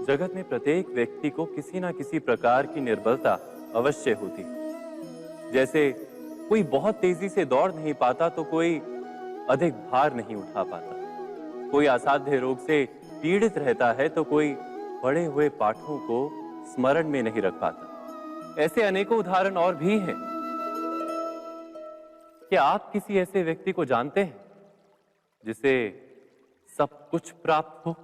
जगत में प्रत्येक व्यक्ति को किसी ना किसी प्रकार की निर्बलता अवश्य होती। जैसे कोई बहुत तेजी से दौड़ नहीं पाता तो कोई अधिक भार नहीं उठा पाता, कोई असाध्य रोग से पीड़ित रहता है तो कोई पढ़े हुए पाठों को स्मरण में नहीं रख पाता। ऐसे अनेकों उदाहरण और भी हैं। क्या आप किसी ऐसे व्यक्ति को जानते हैं जिसे सब कुछ प्राप्त हो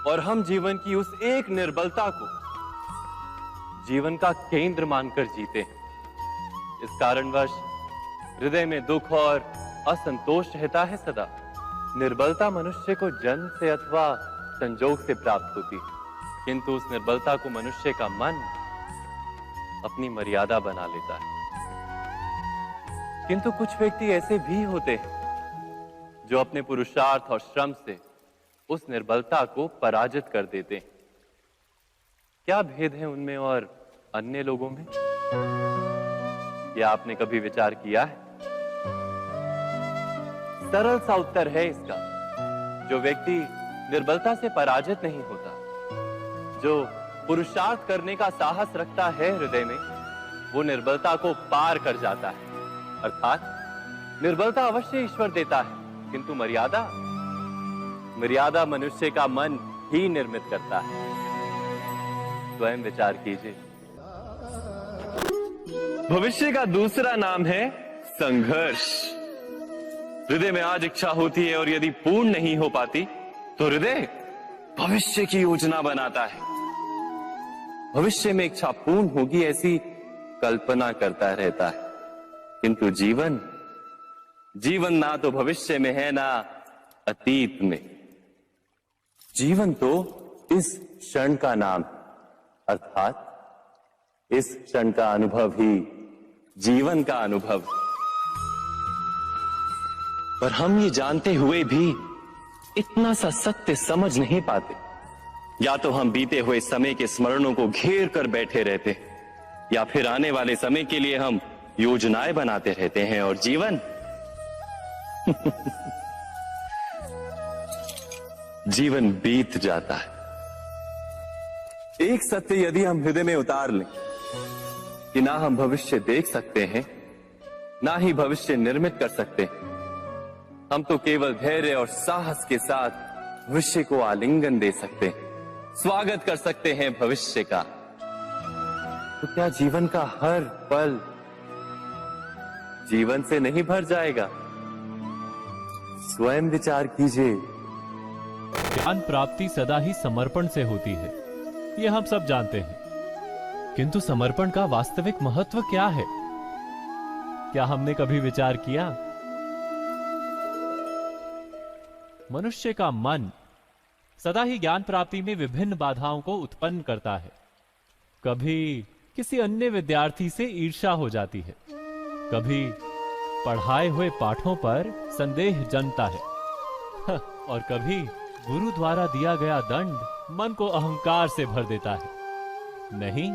और हम जीवन की उस एक निर्बलता को जीवन का केंद्र मानकर जीते हैं? इस कारणवश हृदय में दुख और असंतोष रहता है सदा। निर्बलता मनुष्य को जन्म से अथवा संजोग से प्राप्त होती है, किंतु उस निर्बलता को मनुष्य का मन अपनी मर्यादा बना लेता है। किंतु कुछ व्यक्ति ऐसे भी होते हैं जो अपने पुरुषार्थ और श्रम से उस निर्बलता को पराजित कर देते हैं। क्या भेद है उनमें और अन्य लोगों में? क्या आपने कभी विचार किया है? सरल सा उत्तर है इसका। जो व्यक्ति निर्बलता से पराजित नहीं होता, जो पुरुषार्थ करने का साहस रखता है हृदय में, वो निर्बलता को पार कर जाता है। अर्थात निर्बलता अवश्य ईश्वर देता है, किंतु मर्यादा मनुष्य का मन ही निर्मित करता है। स्वयं विचार कीजिए। भविष्य का दूसरा नाम है संघर्ष। हृदय में आज इच्छा होती है और यदि पूर्ण नहीं हो पाती तो हृदय भविष्य की योजना बनाता है। भविष्य में इच्छा पूर्ण होगी ऐसी कल्पना करता रहता है, किंतु जीवन ना तो भविष्य में है ना अतीत में। जीवन तो इस क्षण का नाम, अर्थात इस क्षण का अनुभव ही जीवन का अनुभव। पर हम ये जानते हुए भी इतना सा सत्य समझ नहीं पाते। या तो हम बीते हुए समय के स्मरणों को घेर कर बैठे रहते, या फिर आने वाले समय के लिए हम योजनाएं बनाते रहते हैं और जीवन जीवन बीत जाता है। एक सत्य यदि हम हृदय में उतार लें कि ना हम भविष्य देख सकते हैं, ना ही भविष्य निर्मित कर सकते हैं, हम तो केवल धैर्य और साहस के साथ भविष्य को आलिंगन दे सकते हैं, स्वागत कर सकते हैं भविष्य का। तो क्या जीवन का हर पल जीवन से नहीं भर जाएगा? स्वयं विचार कीजिए। ज्ञान प्राप्ति सदा ही समर्पण से होती है, ये हम सब जानते हैं। किंतु समर्पण का वास्तविक महत्व क्या है? क्या हमने कभी विचार किया? मनुष्य का मन सदा ही ज्ञान प्राप्ति में विभिन्न बाधाओं को उत्पन्न करता है। कभी किसी अन्य विद्यार्थी से ईर्ष्या हो जाती है, कभी पढ़ाए हुए पाठों पर संदेह जन्मता है और कभी गुरु द्वारा दिया गया दंड मन को अहंकार से भर देता है। नहीं,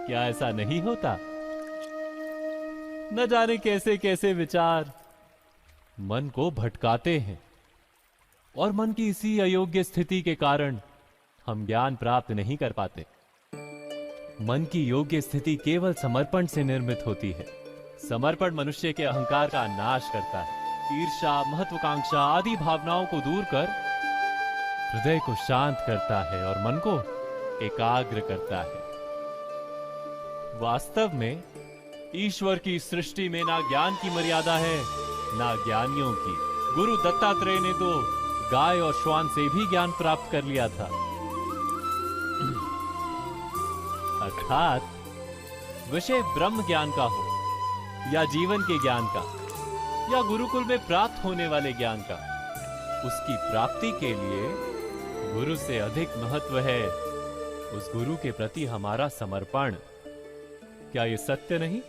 क्या ऐसा नहीं होता? न जाने कैसे कैसे विचार मन को भटकाते हैं और मन की इसी अयोग्य स्थिति के कारण हम ज्ञान प्राप्त नहीं कर पाते। मन की योग्य स्थिति केवल समर्पण से निर्मित होती है। समर्पण मनुष्य के अहंकार का नाश करता है, ईर्ष्या, महत्वाकांक्षा आदि भावनाओं को दूर कर हृदय को शांत करता है और मन को एकाग्र करता है। वास्तव में ईश्वर की सृष्टि में ना ज्ञान की मर्यादा है, ना ज्ञानियों की। गुरु दत्तात्रेय ने तो गाय और श्वान से भी ज्ञान प्राप्त कर लिया था। अर्थात विषय ब्रह्म ज्ञान का हो या जीवन के ज्ञान का या गुरुकुल में प्राप्त होने वाले ज्ञान का, उसकी प्राप्ति के लिए गुरु से अधिक महत्व है उस गुरु के प्रति हमारा समर्पण। क्या ये सत्य नहीं?